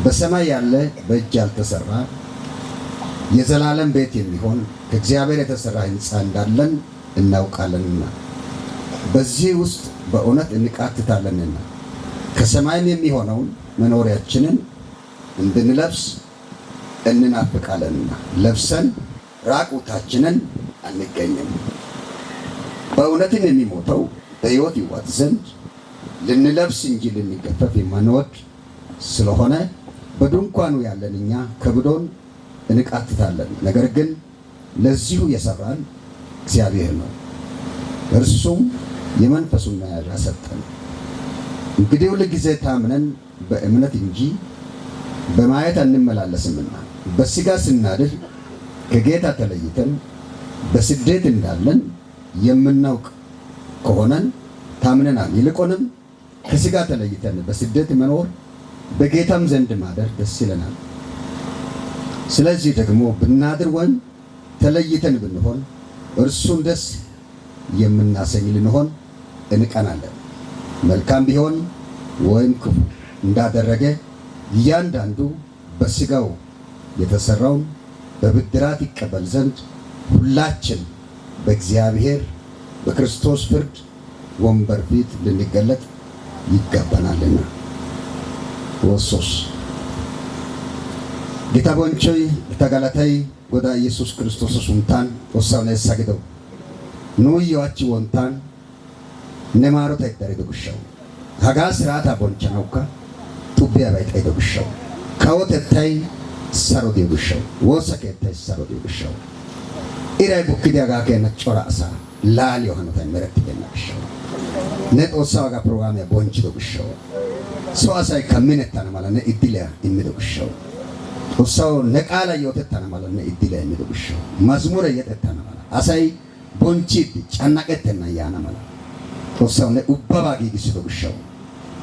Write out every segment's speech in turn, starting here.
በሰማይ ያለ በእጅ ያልተሰራ የዘላለም ቤት የሚሆን ከእግዚአብሔር የተሰራ ሕንፃ እንዳለን እናውቃለንና በዚህ ውስጥ በእውነት እንቃትታለንና ከሰማይም የሚሆነውን መኖሪያችንን እንድንለብስ እንናፍቃለንና ለብሰን ራቁታችንን አንገኝም። በእውነትም የሚሞተው በሕይወት ይዋጥ ዘንድ ልንለብስ እንጂ ልንገፈፍ የማንወድ ስለሆነ በድንኳኑ ያለን እኛ ከብዶን እንቃትታለን። ነገር ግን ለዚሁ የሰራን እግዚአብሔር ነው፣ እርሱም የመንፈሱን መያዣ ሰጠን። እንግዲህ ሁልጊዜ ታምነን በእምነት እንጂ በማየት አንመላለስምና በሥጋ ስናድር ከጌታ ተለይተን በስደት እንዳለን የምናውቅ ከሆነን ታምነናል። ይልቁንም ከሥጋ ተለይተን በስደት መኖር በጌታም ዘንድ ማደር ደስ ይለናል። ስለዚህ ደግሞ ብናድር ወይም ተለይተን ብንሆን እርሱን ደስ የምናሰኝ ልንሆን እንቀናለን። መልካም ቢሆን ወይም ክፉ እንዳደረገ እያንዳንዱ በሥጋው የተሰራውን በብድራት ይቀበል ዘንድ ሁላችን በእግዚአብሔር በክርስቶስ ፍርድ ወንበር ፊት ልንገለጥ ይገባናልና። ወሶስ ጌታ ቦንቾይ ተጋላታይ ወዳ ኢየሱስ ክርስቶስ ሱንታን ወሳነ ሰግደው ኑይዋቺ ወንታን ነማሮ ተይደረ ደጉሻው ሀጋ ስራታ ቦንቻውካ ጡቢያ ባይታይ ደጉሻው ካወተታይ ሰሮ ደጉሻው ወሰከታይ ሰሮ ደጉሻው ኢራይ ቡክዲ ሀጋ ከነ ጮራሳ ላል የሆነ ተመረጥ ደናሻው ነጦሳ ሀጋ ፕሮግራም ቦንቺ ደጉሻው ሰዋሳይ ከመነታና ማለት ነው ኢዲሊያ የሚደጉሻው ጦሳው ነቃላ የወተታና ማለት ነው ኢዲሊያ የሚደጉሻው መዝሙር የጠታና ማለት አሳይ ቦንቺ ጫናቀተና ያና ማለት ጦሳው ለኡባባጊ ጊስደጉሻው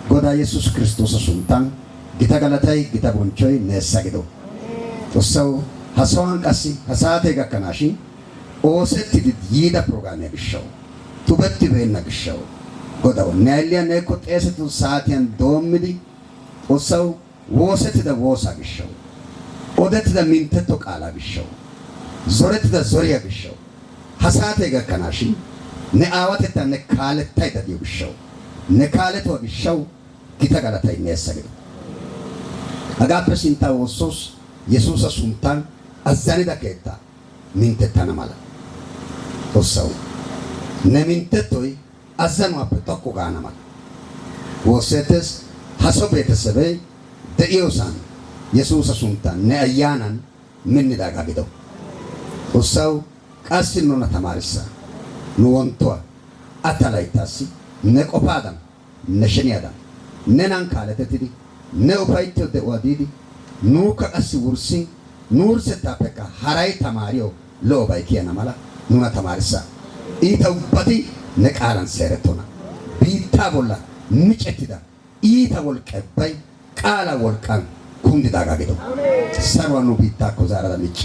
ጎዳ ኢየሱስ ክርስቶስ ሱንታን ጌታ ገላታይ ጌታ ቦንቾይ ነሳግዶ ጦሳው ሐሳዋን ቀሲ ሐሳቴ ጋከናሺ ኦሰት ይዳ ፕሮግራም ያግሻው ቱበት በእና ግሻው ጎዳው ናይሊያ ነኮ ጤሰቱ ሰዓቲያን ዶምዲ ጦሳው ወሰት ደወሳ ግሻው ኦደት ደሚንተቶ ቃላ ግሻው ዞረት ደዞሪያ ግሻው ሐሳቴ ጋከናሺ ነአዋተታ ነካለታይ ደዲውሻው ነካለቶ ግሻው ጌታ ገላታይ ነሳግዶ አጋፕሲንታ ወሶስ ኢየሱስ ሱንታን አዛኔ ዳከታ ሚንተታና ማላ ጦሳው ነሚንተቶይ አዘኑ አፕቶኮ ጋና ማላ ወሰተስ ሐሶ ቤተሰበ ደኢዮሳን ኢየሱስ ሱንታን ነአያናን ምን ዳጋግደው ጦሳው ቃስኖና ተማሪሳ ኑወንቷ አታላይታሲ ነቆፓዳም ነሸኒያዳም ነናን ካለተትዲ ነኡፋይቶ ደዋዲዲ ኑከ ቀስ ውርሲ ኑርሰታ ተካ ሐራይ ተማሪዮ ሎባይ ኪያና ማላ ኑና ተማሪሳ ኢተውበቲ ነቃላን ሰረቶና ቢታ ቦላ ምጨትዳ ኢታ ወልቀባይ ቃላ ወልቃን ኩንዲ ዳጋገዶ ሰርዋኑ ቢታ ኮዛራ ምጫ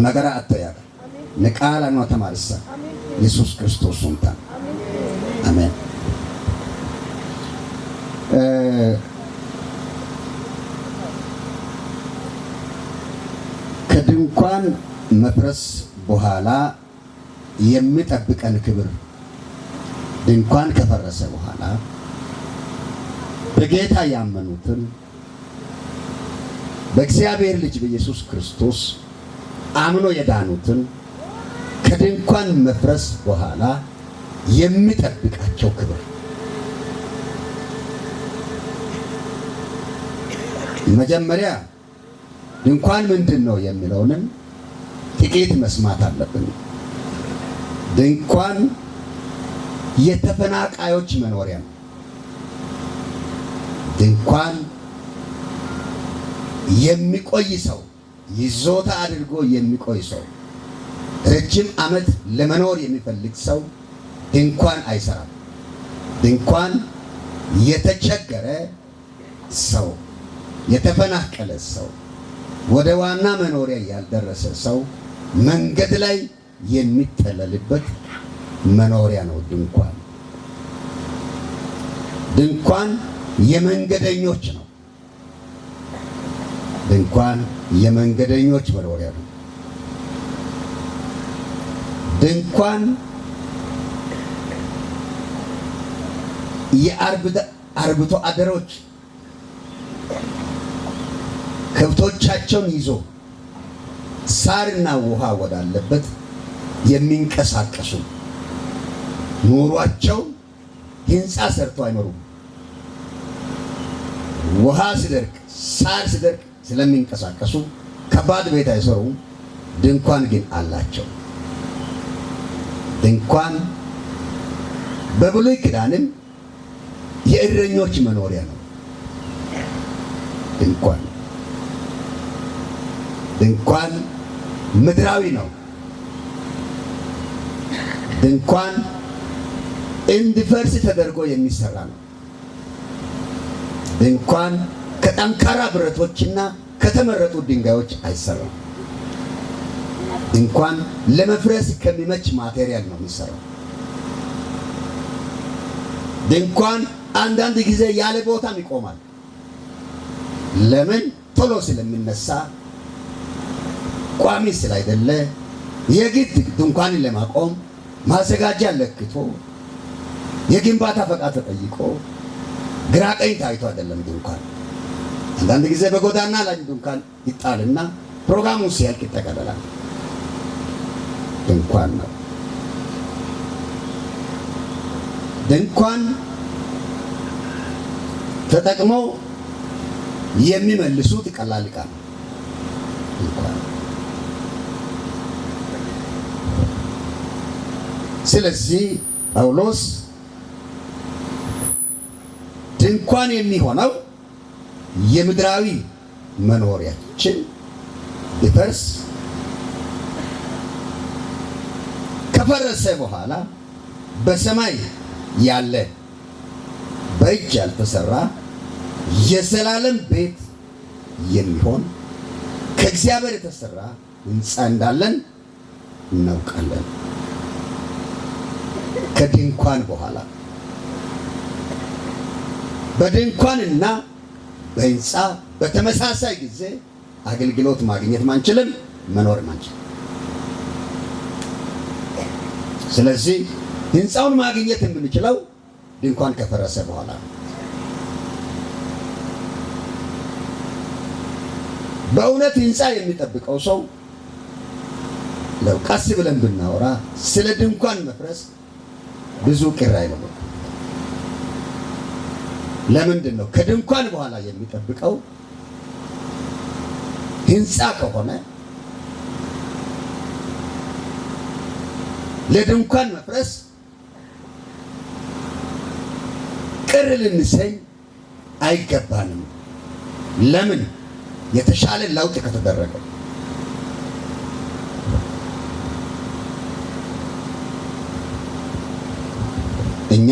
ነገራ አተያጋ ነቃላ ኑና ተማሪሳ ኢየሱስ ክርስቶስ ሱንታን አሜን። ከድንኳን መፍረስ በኋላ የሚጠብቀን ክብር ድንኳን ከፈረሰ በኋላ በጌታ ያመኑትን በእግዚአብሔር ልጅ በኢየሱስ ክርስቶስ አምኖ የዳኑትን ከድንኳን መፍረስ በኋላ የሚጠብቃቸው ክብር መጀመሪያ ድንኳን ምንድነው የሚለውንም ጥቂት መስማት አለብን። ድንኳን የተፈናቃዮች መኖሪያ ነው። ድንኳን የሚቆይ ሰው ይዞታ አድርጎ የሚቆይ ሰው ረጅም ዓመት ለመኖር የሚፈልግ ሰው ድንኳን አይሰራም። ድንኳን የተቸገረ ሰው፣ የተፈናቀለ ሰው፣ ወደ ዋና መኖሪያ ያልደረሰ ሰው መንገድ ላይ የሚጠለልበት መኖሪያ ነው ድንኳን። ድንኳን የመንገደኞች ነው። ድንኳን የመንገደኞች መኖሪያ ነው። ድንኳን የአርብቶ አደሮች ከብቶቻቸውን ይዞ ሳርና ውሃ ወዳለበት የሚንቀሳቀሱ ኑሯቸው ህንፃ ሰርተው አይኖሩም። ውሃ ሲደርቅ ሳር ሲደርቅ ስለሚንቀሳቀሱ ከባድ ቤት አይሰሩም። ድንኳን ግን አላቸው። ድንኳን በብሉይ ኪዳንም የእረኞች መኖሪያ ነው። ድንኳን ምድራዊ ነው። ድንኳን እንዲፈርስ ተደርጎ የሚሰራ ነው። ድንኳን ከጠንካራ ብረቶችና ከተመረጡ ድንጋዮች አይሰራም። ድንኳን ለመፍረስ ከሚመች ማቴሪያል ነው የሚሰራው። ድንኳን አንዳንድ ጊዜ ያለ ቦታም ይቆማል። ለምን? ቶሎ ስለሚነሳ ቋሚ ስላይደለ የግድ ድንኳንን ለማቆም ማዘጋጃ ለክቶ የግንባታ ፈቃድ ተጠይቆ ግራ ቀኝ ታይቶ አይደለም ድንኳን። አንዳንድ ጊዜ በጎዳና ላይ ድንኳን ይጣልና ፕሮግራሙ ሲያልቅ ይጠቀለላል። ድንኳን ነው። ድንኳን ተጠቅመው የሚመልሱት ቀላል ዕቃ ነው። ስለዚህ ጳውሎስ ድንኳን የሚሆነው የምድራዊ መኖሪያችን ቢፈርስ ከፈረሰ በኋላ በሰማይ ያለ በእጅ ያልተሰራ የዘላለም ቤት የሚሆን ከእግዚአብሔር የተሰራ ሕንፃ እንዳለን እናውቃለን። ከድንኳን በኋላ በድንኳንና በሕንፃ በተመሳሳይ ጊዜ አገልግሎት ማግኘት ማንችልም፣ መኖር ማንችልም። ስለዚህ ሕንፃውን ማግኘት የምንችለው ድንኳን ከፈረሰ በኋላ ነው። በእውነት ሕንፃ የሚጠብቀው ሰው ቀስ ብለን ብናወራ ስለ ድንኳን መፍረስ ብዙ ቅር አይለውም። ለምንድን ነው? ከድንኳን በኋላ የሚጠብቀው ሕንፃ ከሆነ ለድንኳን መፍረስ ቅር ልንሰኝ አይገባንም። ለምን? የተሻለ ለውጥ ከተደረገ እኛ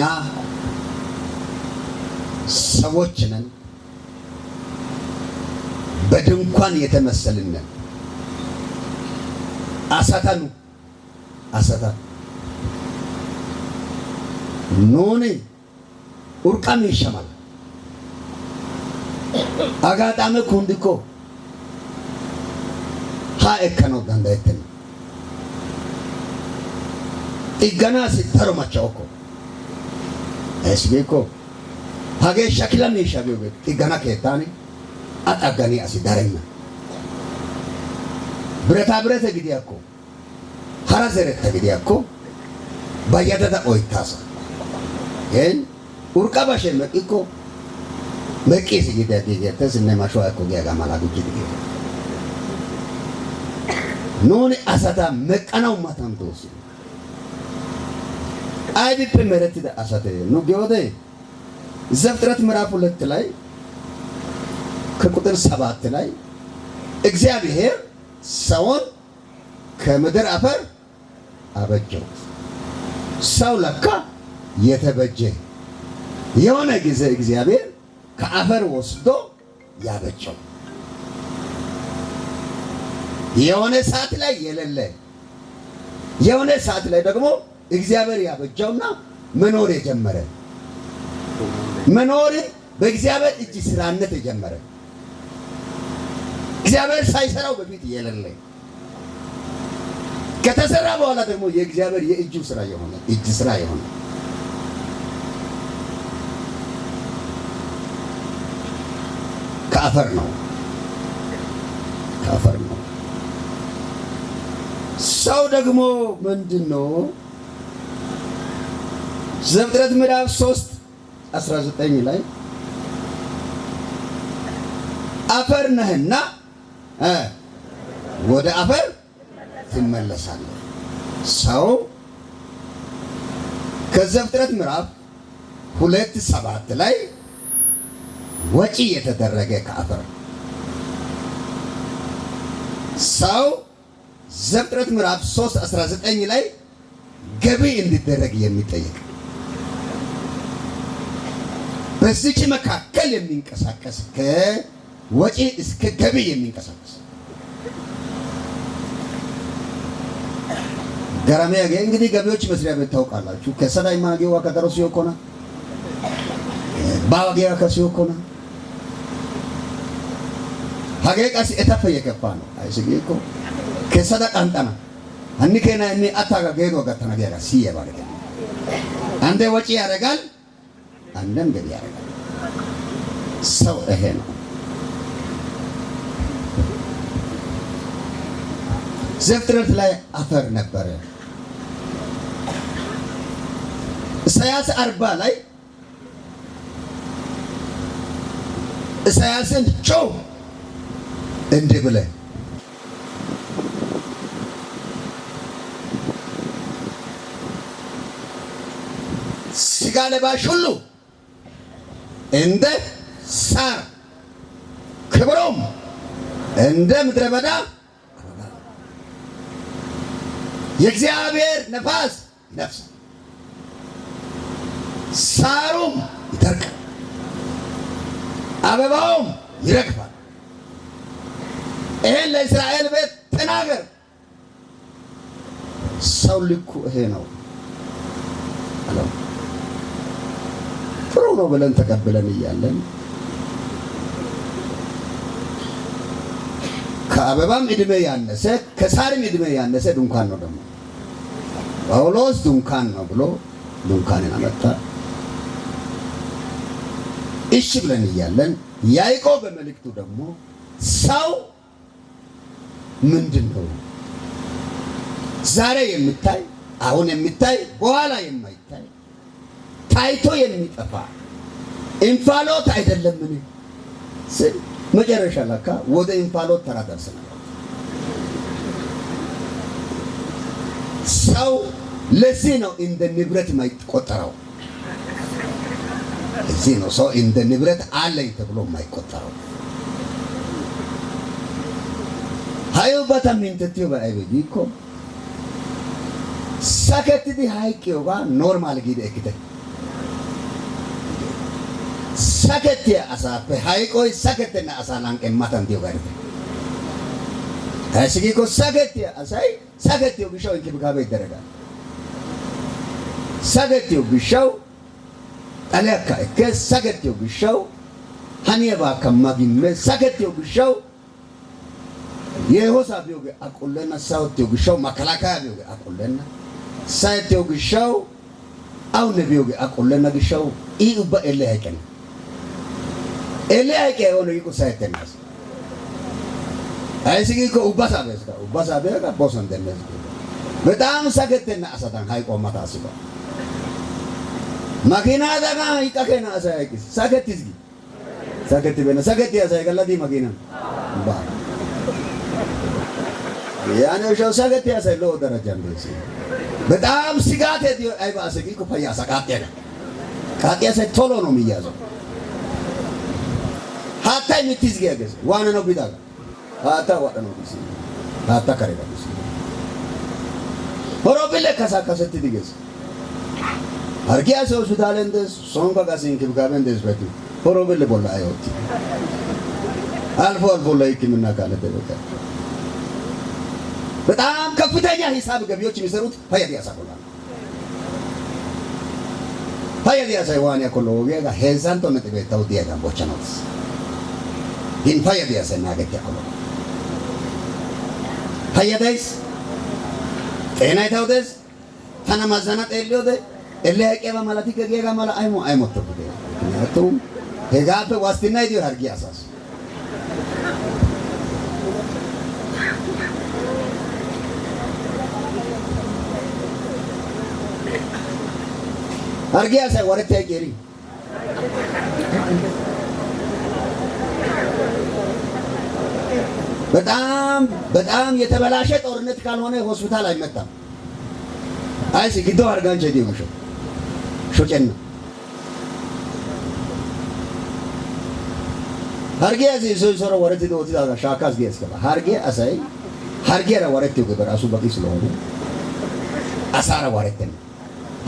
ሰዎች ነን፣ በድንኳን የተመሰልን ነን። አሳታኑ አሳታ ኖኔ ኡርቃም ይሸማል አጋጣሚ ኩንዲኮ ሃኤከነው ዳንዳይተን ጥገና ሲተሩ ማቻውኮ እስቤኮ ሀገ ሸክላ ሚሻቢው ጥገና ከታኒ አጣጋኒ አሲዳረኛ ብረታ ብረተ ግዲያኮ ሀራዘረተ ግዲያኮ ባያዳዳ ኦይታሳ ግን ኡርቃ ባሸ መቂኮ መቂስ ይደደደተስ ነማሽዋ እኮ ያጋ ማላጉጂ ዲገ ኖኔ አሳታ መቀናው ማታምቶስ አይዲፕ መረት አሳተ ነው ገወደ ዘፍጥረት ምዕራፍ 2 ላይ ከቁጥር 7 ላይ እግዚአብሔር ሰውን ከምድር አፈር አበጀው። ሰው ለካ የተበጀ የሆነ ጊዜ እግዚአብሔር ከአፈር ወስዶ ያበጀው የሆነ ሰዓት ላይ የሌለ የሆነ ሰዓት ላይ ደግሞ እግዚአብሔር ያበጀውና መኖር የጀመረ መኖር በእግዚአብሔር እጅ ስራነት የጀመረ እግዚአብሔር ሳይሰራው በፊት የሌለ ከተሰራ በኋላ ደግሞ የእግዚአብሔር የእጁ ስራ የሆነ እጅ ስራ የሆነ ከአፈር ነው። ሰው ደግሞ ምንድነው? ዘፍጥረት ምዕራፍ 3:19 ላይ አፈር ነህና ወደ አፈር ትመለሳለህ። ሰው ከዘፍጥረት ምዕራፍ 2:7 ላይ ወጪ የተደረገ ከአፈር ሰው ዘፍጥረት ምዕራፍ 3:19 ላይ ገቢ እንዲደረግ የሚጠየቅ በዚች መካከል የሚንቀሳቀስ ከወጪ እስከ ገቢ የሚንቀሳቀስ ገራሚያ እንግዲህ ገቢዎች መስሪያ ቤት ታውቃላችሁ። ከሰዳይ ማጌዋ ከደረሱ ይኮና ባዋጌዋ ከሲዮ ኮና ሀገቃስ እተፈየ ከፋ ነው አይስጌኮ ከሰዳ ቃንጣና አኒ ከና እኔ አታጋ ገዶ ጋተና ገራ ሲየ ባረከ አንዴ ወጪ ያደርጋል፣ አንዴም ገቢ ያደርጋል። ሰው ይሄ ነው። ዘፍጥረት ላይ አፈር ነበረ። ኢሳያስ 40 ላይ ኢሳያስን ጮህ እንዲህ ብለህ ሥጋ ለባሽ ሁሉ እንደ ሳር ክብሩም እንደ ምድረ በዳ የእግዚአብሔር ነፋስ ይነፍሳል፣ ሳሩም ይደርቃል፣ አበባውም ይረግፋል። ይሄን ለእስራኤል ቤት ተናገር። ሰው ልኩ ይሄ ነው አለው። ጥሩ ነው ብለን ተቀብለን እያለን ከአበባም እድሜ ያነሰ ከሳርም እድሜ ያነሰ ድንኳን ነው። ደግሞ ጳውሎስ ድንኳን ነው ብሎ ድንኳንን አመጣ። እሺ ብለን እያለን ያዕቆብ በመልእክቱ ደግሞ ሰው ምንድን ነው? ዛሬ የሚታይ አሁን የሚታይ በኋላ የማይታይ ታይቶ የሚጠፋ እንፋሎት አይደለምን? መጨረሻ ለካ ወደ እንፋሎት ተራ ደርሰናል። ሰው ለዚህ ነው እንደ ንብረት የማይቆጠረው። እዚህ ነው ሰው እንደ ንብረት አለኝ ተብሎ የማይቆጠረው። ሃዩ በታሚንተቲዮ ባይበዲኮ ሳከትዲ ሃይቂዮጋ ኖርማል ጊዜ እክተ saketiya asappe hayqoy saketena asa lanqen matan diyo garite haysi giko saketiya asay saketiyo gishaw inkibikabe ይደረጋል saketiyo gishaw aleka ke saketiyo gishaw hanieba kamagime saketiyo gishaw የሆሳ ቢዮገ አቆለና ሳውቲዮ gishaw makalaka ቢዮገ አቆለና ሳይቲዮ gishaw አውነ ቢዮገ አቆለና gishaw ኢኡባ ኤለ hayqen ኤለ hayqe ሆነ ይቆ ሳይተናስ አይሲጊ ኮ ኡባሳ ቤጋ ቦሰን ደነዝ በጣም ሰገተና አሳታን hayqo ማታስባ ማኪና ዳጋ ይቀከና አሳይቂስ ሰገትዝጊ ሰገት በነ ሰገት ያሳይቀላዲ ማኪና ባ ያኔ ሸው ሰገት ያሳይሎ ደረጃ እንደሲ በጣም ስጋት አይባሰጊ ኮ ፈያሳ ቃጤና ቃጤያ ሰ ቶሎ ነው የሚያዘው ሀታ የምትይዝጊ ያገዝ ዋና ነው ቢዳጋ ሀታ ዋና ነው ቢሲ ሀታ ከረጋ ቢሲ ሆሮብለ ከሳከሰት ዲገዝ አርጊያ ሰው ሱዳለንደስ ሶንጋ ጋሲን ክብካበንደስ በቱ ሆሮብለ ቦላ አይወት አልፎ አልፎ ላይ ህክምና ካለ ደረጋ በጣም ከፍተኛ ሂሳብ ገቢዎች የሚሰሩት ፈያዲያ ሳቆላ ፈያዲያ ሳይዋንያ ኮሎቢያ ጋ ሄዛንቶ ነጥቤታው ዲያጋ ቦቻኖስ ግን ፈያዲያ ሰናገት ያቆሎ fayyadays xeenay tawdes tana mazana xeelliyode elle hayqqiyaba malatikka giyaga mala aymottopite ምክንያቱም hegaappe ዋስትና ይዲዮ hargiya asaas hargiya asay waretti hayqqeri በጣም የተበላሸ ጦርነት ካልሆነ ሆስፒታል አይመጣም። አይሲ ግዶ አርጋንቸ ዲውሾ ሾጨና hargee asii ሶሮ ወረት ዶት ዳጋ ሻካስ ዲስከባ hargee asay hargee ra ወረት ይገ በራሱ በቂ ስለሆነ አሳራ ወረት ነው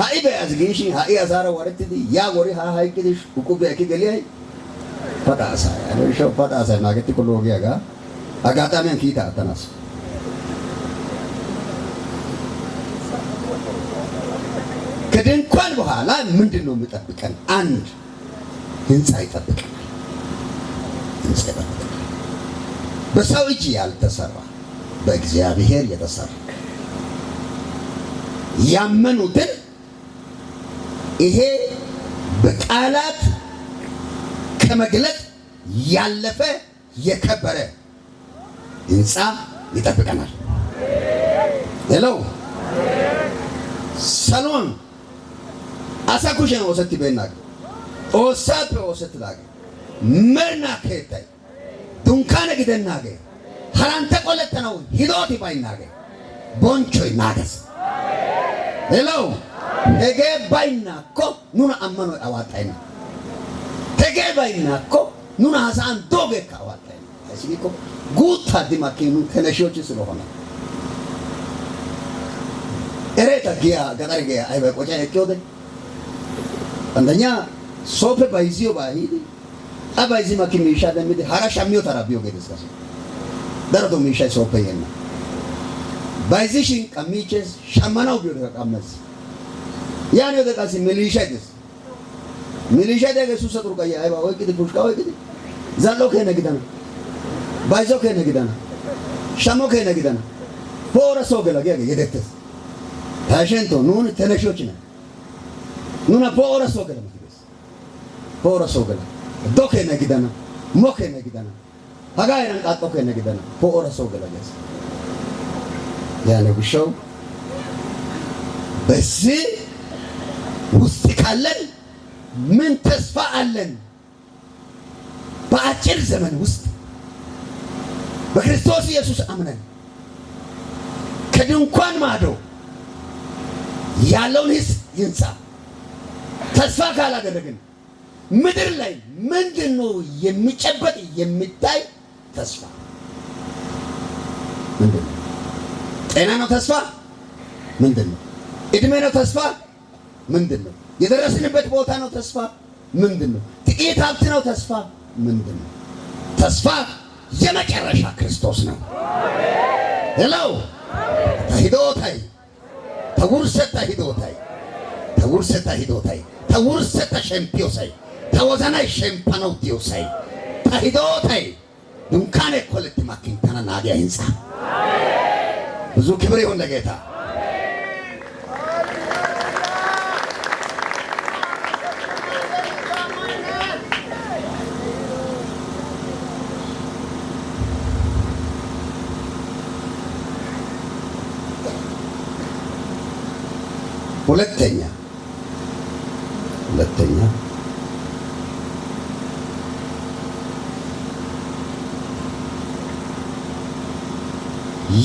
ሃይ በአዝጌሽ ሃይ አሳራ ወረት ዲ ያ ጎሪ ሃይ ኪዲሽ ቁቁብ ያኪ ገሊያይ ፈጣሳ ያለሽ ፈጣሳ ናገት ኮሎጊያ ጋ አጋጣሚያን ኪታ ተናስ ከድንኳን በኋላ ምንድነው የሚጠብቀን? አንድ ህንጻ ይጠብቀናል። በሰው እጅ ያልተሰራ በእግዚአብሔር የተሰራ ያመኑትን ይሄ በቃላት ከመግለጥ ያለፈ የከበረ ህንጻ ይጠብቀናል። ሄሎ ሰሎን አሳኩሽን ወሰት በእናገ ኦሳፕ ወሰት ላገ መና ከታይ ዱንካነ ግደናገ ሀራንተ ቆለተነው ሂዶት ባይናገ ቦንቾ ይናገስ ሄሎ ሄጌ ባይናኮ ኑና አመኖ አዋጣይና ሄጌ ባይናኮ ኑና ሀሳን ዶጌ ካዋጣይና አይሲኮ ጉታ ዲማኪኑ ተነሾች ስለሆነ ኤሬታ ጊያ ገጠር ጊያ አይበ ቆጫ የኪውደ አንደኛ ሶፕ ባይዚዮ ባሂዲ አባይዚ ማኪ ሚሻ ደምዲ ሀራሻ ሚዮ ተራቢዮ ገደስካስ ደረዶ ሚሻ ሶፕ የና ባይዚሽን ቀሚቼስ ሻማናው ቢዮ ተቀመስ ያኔ ወደቃሲ ሚሊሻ ደስ ሚሊሻ ደገሱ ሰጥሩ ቀያ አይባ ወይ ግድ ፑሽካ ወይ ግድ ዛሎ ከነግዳና ባይዞ ከነግዳና ሻሞ ከነግዳና ፎረሶ ገለገ የደተስ ታሸንቶ ኑን ተነሾች ነው ኑና ፎረሶ ገለ ምትስ ፎረሶ ገለ ዶከ ነግዳና ሞከ ነግዳና ሀጋይራን ቃጦ ከነግዳና ፎረሶ ገለገስ ያኔ ብሻው በዚህ ውስጥ ካለን ምን ተስፋ አለን? በአጭር ዘመን ውስጥ በክርስቶስ ኢየሱስ አምነን ከድንኳን ማዶ ያለውን ህንጻ ተስፋ ካላደረግን ምድር ላይ ምንድነው የሚጨበጥ የሚታይ ተስፋ? ምንድነው? ጤና ነው ተስፋ? ምንድነው? እድሜ ነው ተስፋ? ምንድነው? የደረስንበት ቦታ ነው ተስፋ? ምንድነው? ጥቂት ሀብት ነው ተስፋ? ምንድነው? ተስፋ የመጨረሻ ክርስቶስ ነው። ሄሎ ታሂዶታይ ተውርሰታ ሂዶታይ ተውርሰታ ሂዶታይ ተውርሰታ ሸምፒዮሳይ ተወዘናይ ሸምፓነው ዲዮሳይ ታሂዶታይ ዱንካኔ ኮለት ማኪንታና ናዲያ ህንጻ ብዙ ክብር ይሁን ለጌታ። ሁለተኛ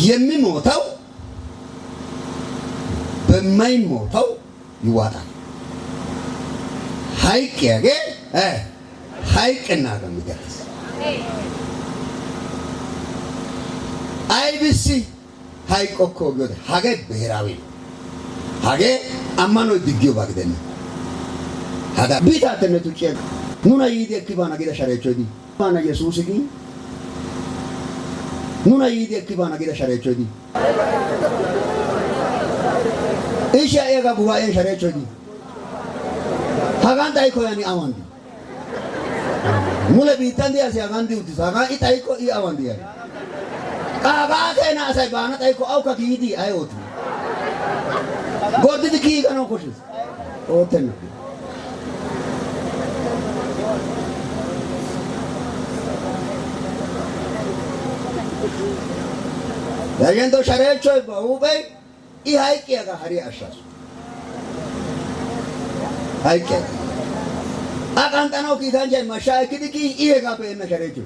የሚሞተው በማይሞተው ይዋጣል። ሀይቅ ያገ ሀይቅና ገምገስ አይብሲ ሀይቅ እኮ ገደ ሀገ ብሔራዊ ሀገ አማኖ ድግዮ ባግደነ ሀዳ ቢታተነቱ ጨ ኑና ይዲ ክባና ገዳ ሻሬቾ ዲ ባና ኢየሱስ ጊ ኑና ይዲ ክባና ገዳ ሻሬቾ ዲ እሺ አየጋ ጉባኤ ሻሬቾ ዲ ሀጋን ጣይኮ ያኒ አዋንዲ ሙለ ቢታንዲ ያሲ ሀጋንዲ ውቲ ሀጋ ኢጣይኮ ኢ አዋንዲ ያኒ Qaaqaatena asay baana xayko awka kiidi ayooti. Gordidi kiigano koshis. Ootenna. Dayendo sharecho baubay I hayqiyaga hari ashas. Hayqiyaga. Aqantano kiitanje mashaykidi ki iega peena sharecho.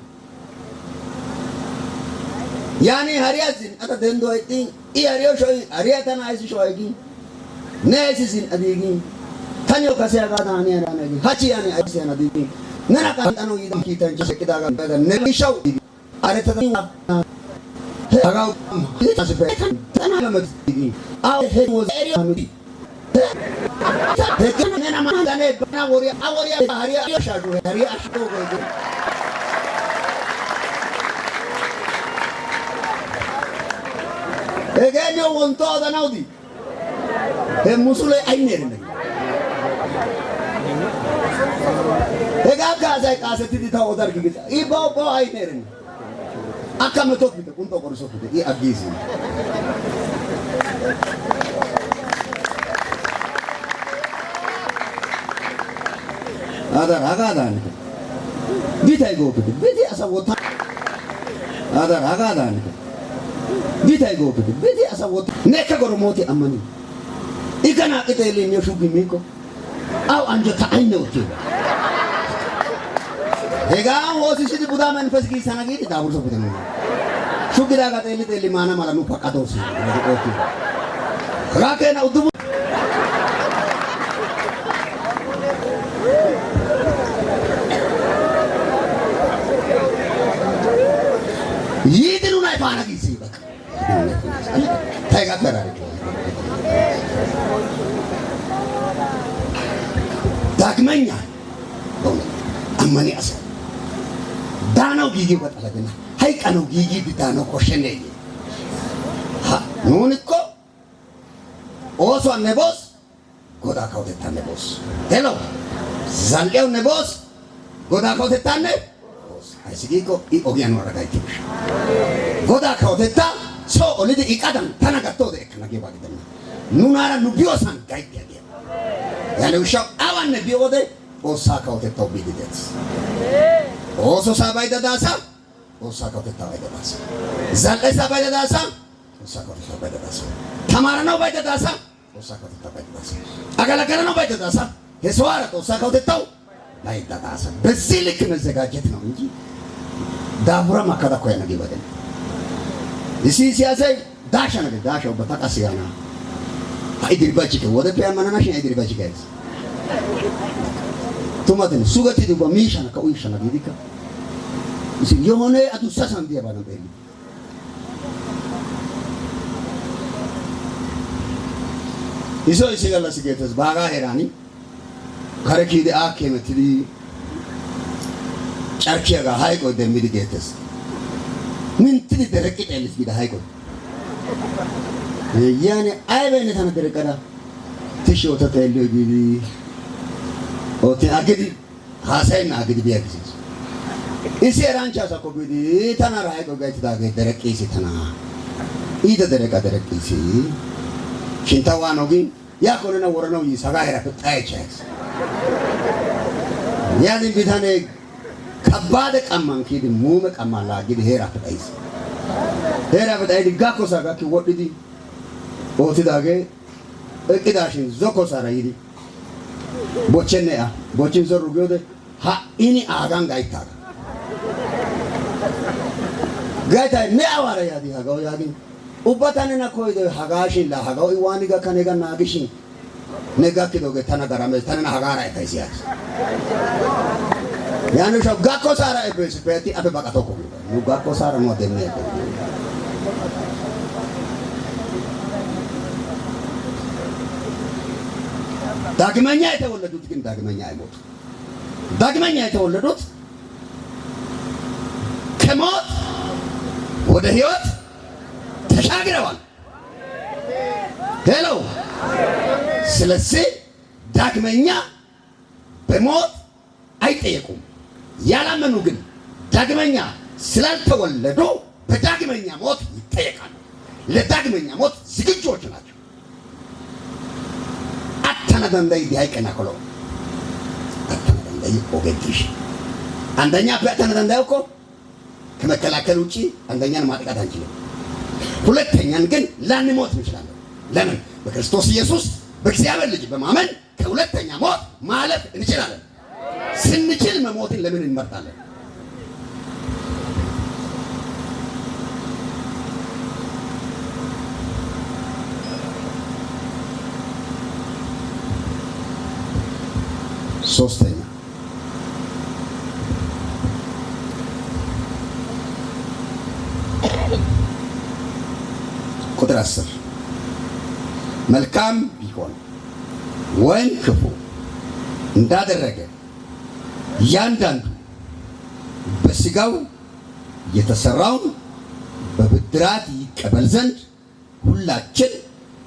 Yani hariyazin ata dendo itin I hariyo shoy hariyatana aysi shoygi. Neesisin adigi. Tanyo kasyaga dani anagi. Hachi yani aysi anadigi. Nana qantano idan kiitanje sekidaga beda ne shaw. Aretada Agao taspe tanala mati aw he was area mati he kana na mandane bana woria hariya shadu hariya ashto go egenyo wonto da naudi he musule ainere ne ega kaza tidi ta odar ki I bo ainere ne Akame topite punto korisopite I agizi. Adar agadan. Bitay gopite. Biti asa wota. Adar agadan. Bitay gopite. Biti asa wota. Neka goromoti amani. Ikana kitele nyo shugimiko. Au anjo ta ainote. Ega wosi sidi buda manifest ki sanagi ti dabur so putene shukira ga teli mana mala nu pakato si oti rake na udu yidinu nai pana ki si bak taiga karare dagmanya amani asa Dano gigi batalagana. Hay kano gigi bitano koshene. Ha, nuniko. Oso an nebos. Goda kaude tan nebos. Hello. Zalgeu nebos. Goda kaude tan nebos. Asigiko I ogiano ragaiti. Goda kaude ta so olide ikadan tanagato de kanagi bagdan. Nunara nubiosan gaiti agia. Yani usha awan nebiode osaka ote tobidi dets. Oso sabay da dasa, osaka ote tabay da dasa. Zalay sabay da dasa, osaka ote tabay da dasa. Tamara no bay da dasa, osaka ote tabay da dasa. Agalagala no bay da dasa, hesuara osaka ote taw bay da dasa. Besilik መዘጋጀት ነው እንጂ ዳቡራ ማካዳ ኮይና ዲባደን እሲ ሲያሳይ ዳሻ ነገር ዳሻው በታቃሲያና አይድርባጭከ ወደ ፒያማናሽ አይድርባጭከ ቶማትን ሱገት ዲባ ሚሻና ከኡይሻና ዲዲካ እሲ የሆነ አቱሳሳን ዲያባ ነበር ይሶ ይሲጋላ ሲገተስ ባጋ ሄራኒ ካረኪዲ አከመትዲ ጫርኪያጋ ሃይቆ ደሚዲ ገተስ ምን ትዲ ደረቂት አይልስ ቢዳ ሃይቆ ያኔ አይበነ ተነደረቀዳ ትሽው ተተልዮ ቢዲ ኦቲ አግዲ ሃሳይና አግዲ ቢያግዚ እሲ ራንቻ ሳኮ ቢዲ ተናራ ሃይቆ ጋይት ዳገ ደረቂሲ ተና ኢደ ደረቃ ደረቂሲ ሽንታዋ ነው ግን ያኮነና ወረነው ይሰጋይራ ፍጣይቻስ ያዲን ቢታኔ ከባድ ቀማን ኪድ ሙመ ቀማላ ግድ ሄራ ፍጣይስ ሄራ ፍጣይ ዲጋኮ ሳጋ ኪወድዲ ኦቲ ዳገ እቅዳሽን ዞኮ ሳራ ይዲ ቦቸነያ ቦችን ዘሩ ገደ ሀ ኢኒ አጋን ጋይታ ነአዋራ ያዲ ሀጋው ያዲ ኡባታነና ኮይዶ ሀጋሽን ላ ሀጋው ኢዋኒጋ ከነጋ ናግሽን ነጋ ኪዶገ ተናጋራመ ተናና ሀጋራ አይታይሲያስ ያኑ ሾ ጋኮ ሳራ ኤበስ ፔቲ አበ ባቃቶኮ ኑ ጋኮ ሳራ ነው ደነ ዳግመኛ የተወለዱት ግን ዳግመኛ አይሞቱ ዳግመኛ የተወለዱት ከሞት ወደ ህይወት ተሻግረዋል ሄሎ ስለዚህ ዳግመኛ በሞት አይጠየቁም ያላመኑ ግን ዳግመኛ ስላልተወለዱ በዳግመኛ ሞት ይጠየቃሉ። ለዳግመኛ ሞት ዝግጁዎች ናቸው። አተነደንደይ ዲያይቀና ኮሎ አተነደንደይ ኦገዲሽ አንደኛ በአተነደንደይ እኮ ከመከላከል ውጪ አንደኛን ማጥቃት አንችልም። ሁለተኛን ግን ላንሞት እንችላለን። ለምን? በክርስቶስ ኢየሱስ በእግዚአብሔር ልጅ በማመን ከሁለተኛ ሞት ማለፍ እንችላለን። ስንችል መሞትን ለምን እንመርጣለን? ሶስተኛ ቁጥር 10 መልካም ቢሆን ወይም ክፉ እንዳደረገ እያንዳንዱ በሥጋው የተሰራውን በብድራት ይቀበል ዘንድ ሁላችን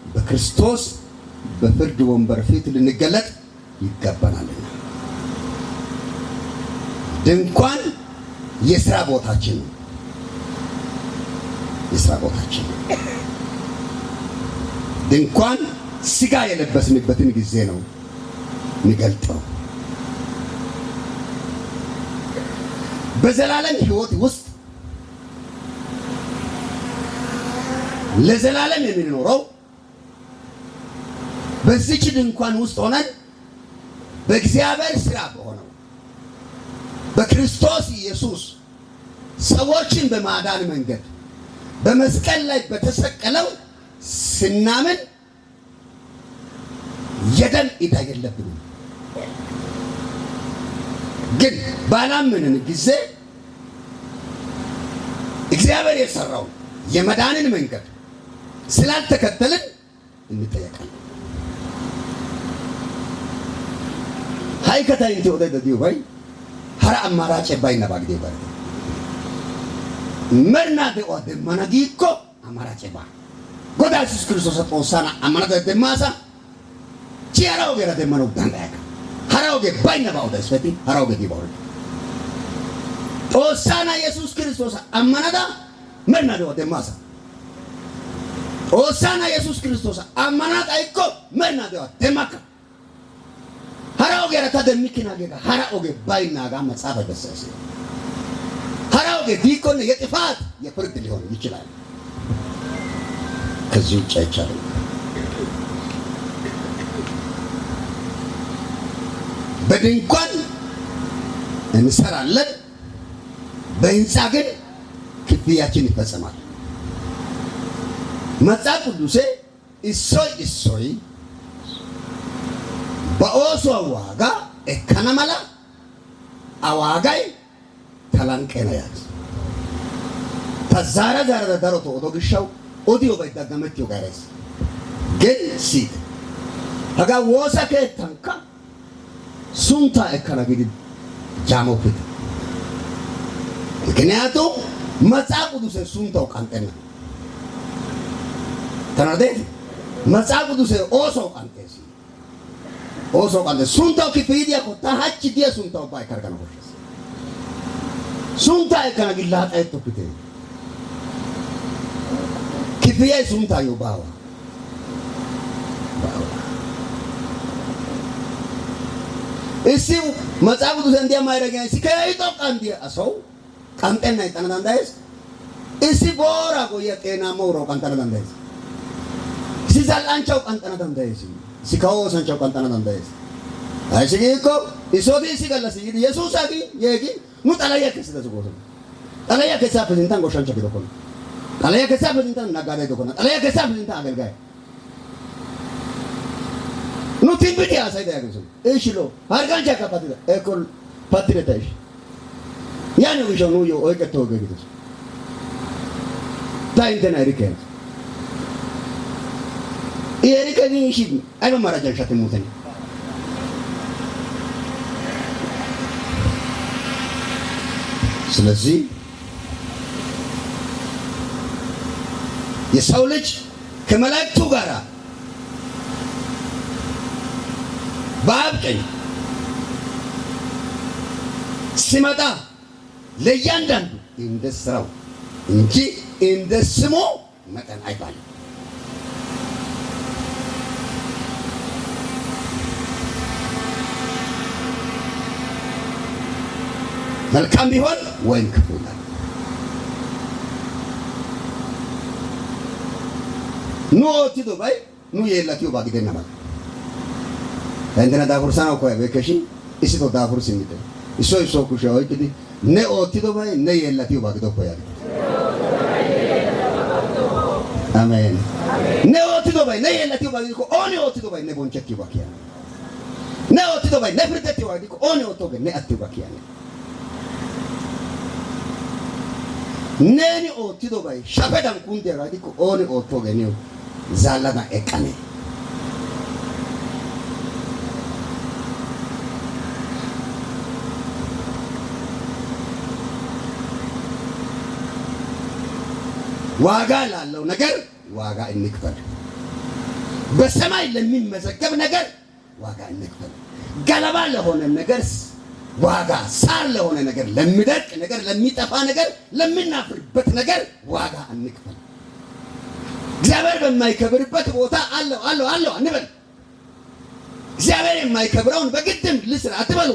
በክርስቶስ በፍርድ ወንበር ፊት ልንገለጥ ይገባናልና። ድንኳን የሥራ ቦታችን ነው። የሥራ ቦታችን ድንኳን ሥጋ የለበስንበትን ጊዜ ነው የሚገልጠው። በዘላለም ሕይወት ውስጥ ለዘላለም የምንኖረው በዚች ድንኳን ውስጥ ሆነን በእግዚአብሔር ሥራ በሆነው በክርስቶስ ኢየሱስ ሰዎችን በማዳን መንገድ በመስቀል ላይ በተሰቀለው ስናምን የደም ዕዳ የለብንም። ግን ባላመንን ጊዜ እግዚአብሔር የሰራው የመዳንን መንገድ ስላልተከተልን እንጠየቃለን። ሃይከታ እንት ወደ ደዲው ባይ ሀራ አማራጭ ባይና ባግዴ ባይ መርና ደወደ ማናጊኮ አማራጭ ባ ጎዳ ኢየሱስ ክርስቶስ ተወሳና አማናደ ደማሳ ቺራው ገራ ደማኖ ዳንዳካ ሀራው ገ ባይና ባውዳ ስፈቲ ሀራው ገ ዲባው ተወሳና ኢየሱስ ክርስቶስ አማናዳ መርና ደወደ ደማሳ ተወሳና ኢየሱስ ክርስቶስ አማናዳ አይኮ መርና ደወደ ደማካ ሀራው ገራ ታደሚኪና ገጋ ሀራው ገ ባይና ጋ መጻፈ ደሰሰ ሀራው ገ ዲኮን የጥፋት የፍርድ ሊሆን ይችላል። ከዚህ ውጭ አይቻልም። በድንኳን እንሰራለን፣ በህንፃ ግን ክፍያችን ይፈጸማል። መጽሐፍ ቅዱሴ እሶይ በኦሶ ዋጋ እከነመላ አዋጋይ ተላንቀና ያዝ ተዛራ ዛራ ዳሮቶ ኦዶግሻው ኦዲዮ ባይዳገመትዮ ጋራስ ግን ሲት አጋ ወሰከ ተንካ ሱንታ እከና ግዲ ጃሞፍት ምክንያቱም መጽሐፍ ቅዱስ ሱንታው ቃንጠና ተናደት መጽሐፍ ቅዱስ ኦሶ ቃንጠስ ኦሶ ቃንጠ ሱንታው ክፍይዲያ ኮታ ሀች ዲያ ሱንታው ባይ ካርጋና ወሽስ ሱንታ እከና ግላጣ እቶክቴ ክፍያ ሱንታ ይባዋ እሺ መጽሐፍ ቅዱስ እንዲያ ማይረጋኝ ሲከይቶ ቃንዲያ አሰው ቃንጠና ይጣናንዳይስ እሺ ቦራ ጎየ ጤና ሞሮ ቃንጠናንዳይስ ሲዛላንቻው ቃንጠናንዳይስ ሲካው ሰንቻው ቃንጠናንዳይስ አይሲኮ ኢሶዲ ሲገለሲ ኢየሱስ አጊ የጊ ኑ ጠላያ ከሰደ ዝጎቶ ጠላያ ከሳ ፕሬዝንታን ጎሻንቻ ቢዶኮ ጠላያ ከሳ ፕሬዝንታን ናጋዳይ ዶኮ ጠላያ ከሳ ፕሬዝንታን አገልጋይ ኑ ትንቢት ያሳይዳ ያገሱ እሺሎ አርጋንቻ ካፓቲዳ ኤኮል ፓትሪታሽ ያኔ ወጆ ነው ዮ ኦይቀቶ ገግቶስ ታይንተና ሪከን ኤሪከኒ እሺ አይማ ማራጃ ሻተሙተኝ ስለዚህ የሰው ልጅ ከመላእክቱ ጋር በአብ ቀኝ ሲመጣ ለእያንዳንዱ እንደ ስራው እንጂ እንደ ስሙ መጠን አይባልም። መልካም ቢሆን ወይም ክፉ ይላል። ኑ ኦቲዶ ባይ ኑ የላቲዮ ባግደና ማለት እንደና ዳፉር ሳናው ኮይ በከሺ እሲቶ ዳፉር ሲሚደ እሶ ኩሻ ወይዲ ነ ኦቲዶ ባይ ነ የላቲዮ ባግዶ ኮይ ያለ አሜን። ነ ኦቲዶ ባይ ነ የላቲዮ ባግዶ ኮ ኦኒ ኦቲዶ ባይ ነ ቦንቸኪ ባኪያ ነ ኦቲዶ ባይ ነ ፍርደቲ ባግዶ ኮ ኦኒ ኦቶገ ነ አቲ ባኪያ ነኒ ኦቲዶ ባይ ሻፈዳን ኩንዴ ጋዲኮ ኦኒ ኦቶገ ኒው ዛላና ኤቃኔ ዋጋ ላለው ነገር ዋጋ እንክፈል። በሰማይ ለሚመዘገብ ነገር ዋጋ እንክፈል። ገለባ ለሆነ ነገር ዋጋ፣ ሳር ለሆነ ነገር፣ ለሚደርቅ ነገር፣ ለሚጠፋ ነገር፣ ለምናፍርበት ነገር ዋጋ እንክፈል። እግዚአብሔር በማይከብርበት ቦታ አለው አንበል። እግዚአብሔር የማይከብረውን በግድም ልስራ አትበሉ።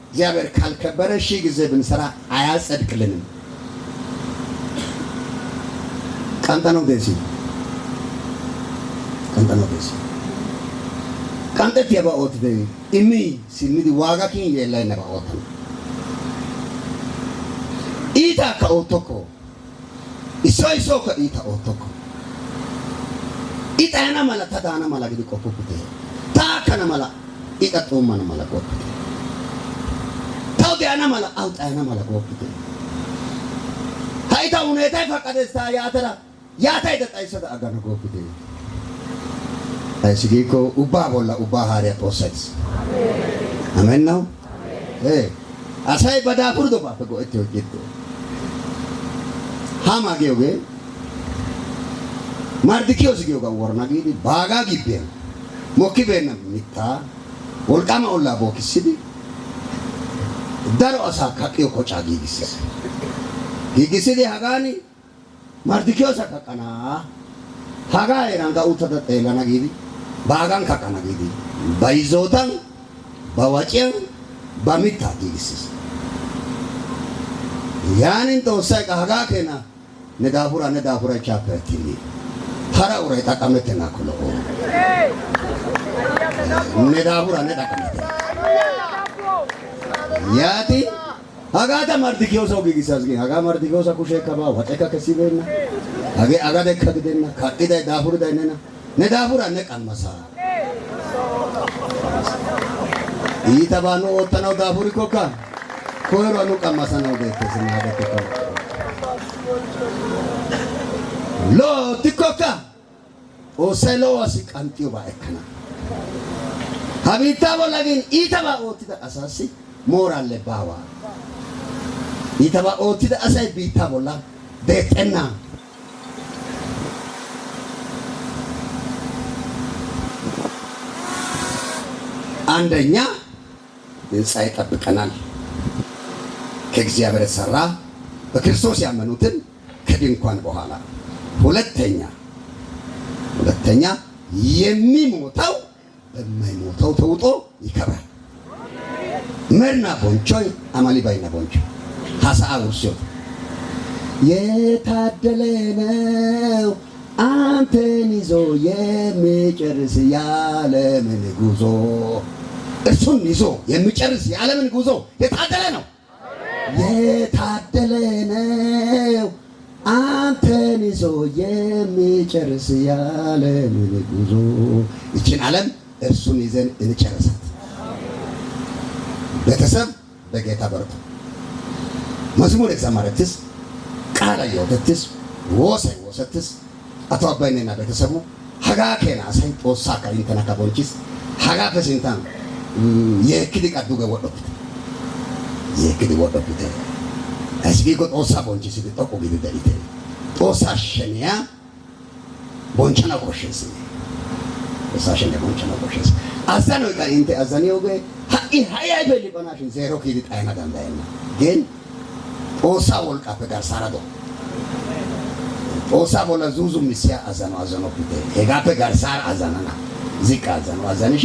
እግዚአብሔር ካልከበረ ሺህ ጊዜ ብንሰራ አያጸድቅልንም። ቀንጠነው ደሲ ቀንጠት የባኦት ደ ኢሚ ሲሚዲ ዋጋ ኪን የላይ ነባኦት ኢታ ከኦቶኮ ኢሶ ከኢታ ኦቶኮ ኢታና ማላ ታዳና ማላ ግዲ ቆፖኩቴ ታከና ማላ ኢቀጦማና ማላ ቆፖኩቴ ታውዲያና ማላ አውጣና ማላ ቆፖኩቴ ሃይታ ሁኔታ ፈቀደስታ ያታይ ደጣይሰዳ አጋና ቆፖኩቴ አይሲጌኮ ኡባ ቦላ ኡባ ሃሪያ ጦሰስ አሜን ነው አሳይ በዳፉር ዶ ባፈጎ እቴ ሃማጌውጌ ማርዲኪዮስ ጌውጋ ወርናጊ ባጋ ጊቤ ሞኪቤና ሚታ ወልቃማ ኦላ ቦክሲዲ ዳሮ አሳ ካቂዮ ኮጫ ጊጊሲዲ ሃጋኒ ማርዲኪዮስ ካቀና ሃጋ ኤራንጋ ኡተደ ጤላና ጊዲ ባጋን ካቀና ጊዲ ባይዞታን ባዋጪን ባሚታ ጊጊሲስ ያንን ተወሳይ ሃጋ ከና ነዳፉራ ቻፈቲኒ ታራውራ ተቀመተና ኩሎ ነዳፉራ ነዳቀመተ ያቲ አጋታ ማርዲኪዮስ ኦጊጊሳስ ጊ አጋ ማርዲኪዮስ ኩሼ ከባ ወጠካ ከሲበና አጋ ደከግደና ካቂዳ ዳፉር ዳይነና ነዳፉራ ነቀመሳ ኢታባኖ ወተናው ዳፉሪ ኮካ ኮይሮ አኑ ቀመሳ ነው ደተስና ደተካ ሎ ቲኮካ ኦሰሎ አሲቃንቲዮ ባይከና ሀቢታ ቦላጊን ኢታባ ኦቲዳ አሳሲ ሞራል ለባዋ ኢታባ ኦቲዳ አሳይ ቢታ ቦላ ደተና አንደኛ ንጽህ ይጠብቀናል። ከእግዚአብሔር የተሰራ በክርስቶስ ያመኑትን ከድንኳን በኋላ ሁለተኛ የሚሞተው በማይሞተው ተውጦ ይከብራል። መርና ቦንቾይ አማሊ ባይና ቦንቾ ሐሳአ ውርሶት የታደለ ነው አንተን ይዞ የሚጨርስ የዓለምን ጉዞ። እርሱን ይዞ የሚጨርስ የዓለምን ጉዞ የታደለ ነው። የታደለ ነው አንተን ይዞ የሚጨርስ የዓለምን ጉዞ። ይችን ዓለም እርሱን ይዘን እንጨርሳት። ቤተሰብ በጌታ በርቱ። መዝሙር የተዘመረትስ ቃል የወተትስ ወሰይ ወሰትስ አቶ አባይነና ቤተሰቡ ሀጋ ከና ሳይ ጦሳ ካይንተና ካቦንቺስ ሀጋ ከሲንታን የክዲ ቀዱ ገወዶት የክዲ ወዶት አስቢጎ ጦሳ ቦንቺስ ቢጠቁ ቢደሪቴ ጦሳ ሸኒያ ቦንቸና ቆሸስ ጦሳ ሸኒያ ቦንቸና ቆሸስ አዛኖ ካይንተ አዛኒዮገ ሃይ በሊባናሽን ዜሮ ኪዲ ጣይና ዳንዳይና ግን ጦሳ ወልቃ በጋር ሳራዶ ኦሳ ቦላ ዙዙ ሚስያ አዘኖ ፒቴ ኤጋፔ ጋርሳር አዘናና ዚቃ አዘንሽ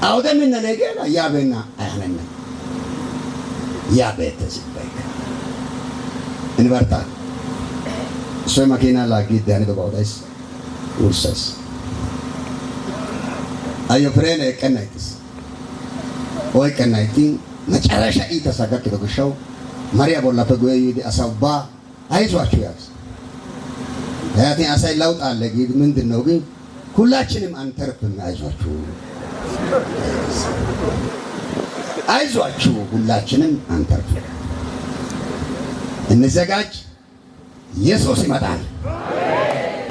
አውደ ምን ነገር ያበና አይሐነና ያበተ ሲባይካ እንበርታ ሶይ ማኪና ላጊት ያኔ ተባውዳይስ ውርሰስ አዮ ፍሬነ ቀናይትስ ወይ ቀናይቲ መጨረሻ ኢተሳጋክ ተገሻው ማሪያ ቦላ ተጎይ አሳባ አይዟችሁ ያስ ያቲ አሳይ ለውጥ አለ ግን ምንድነው ግን ሁላችንም አንተርፍም አይዟችሁ ሁላችንም አንተርፍ እንዘጋጅ ኢየሱስ ይመጣል